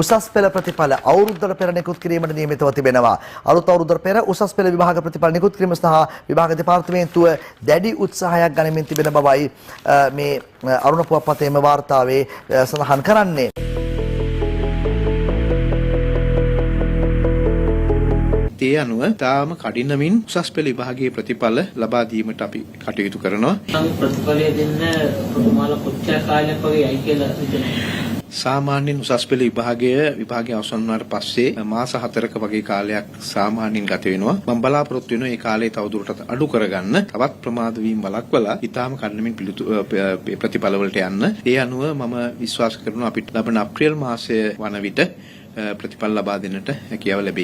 උසස් පෙළ ප්‍රතිඵල අවුරුද්දට පෙර නිකුත් කිරීමට නියමිතව තිබෙනවා. අලුත් අවුරුද්දට පෙර උසස් පෙළ විභාග ප්‍රතිඵල නිකුත් කිරීම සඳහා විභාග දෙපාර්තමේන්තුව දැඩි උත්සාහයක් ගනිමින් තිබෙන බවයි මේ අරුණ පුවත්පතේම වාර්තාවේ සඳහන් කරන්නේ. ඒ අනුව තාම කඩිනමින් උසස් පෙළ විභාගයේ ප්‍රතිඵල ලබා දීමට අපි කටයුතු කරනවා. ප්‍රතිඵලය දෙන්න ප්‍රමාණ කොච්චර කාලයක් වගේ යයි කියලා හිතනවා. සාමාන්‍යයෙන් උසස් පෙළ විභාගය අවසන් වුණාට පස්සේ මාස 4ක වගේ කාලයක් සාමාන්‍යයෙන් ගත වෙනවා. මම බලාපොරොත්තු වෙනවා මේ කාලය තවදුරටත් අඩු කරගන්න, තවත් ප්‍රමාද වීම වළක්වලා ඊටාම කඩිනමින් ප්‍රතිඵල වලට යන්න. ඒ අනුව මම විශ්වාස කරනවා අපිට ලබන අප්‍රේල් මාසය වන විට ප්‍රතිඵල ලබා දෙන්නට හැකියාව ලැබෙයි.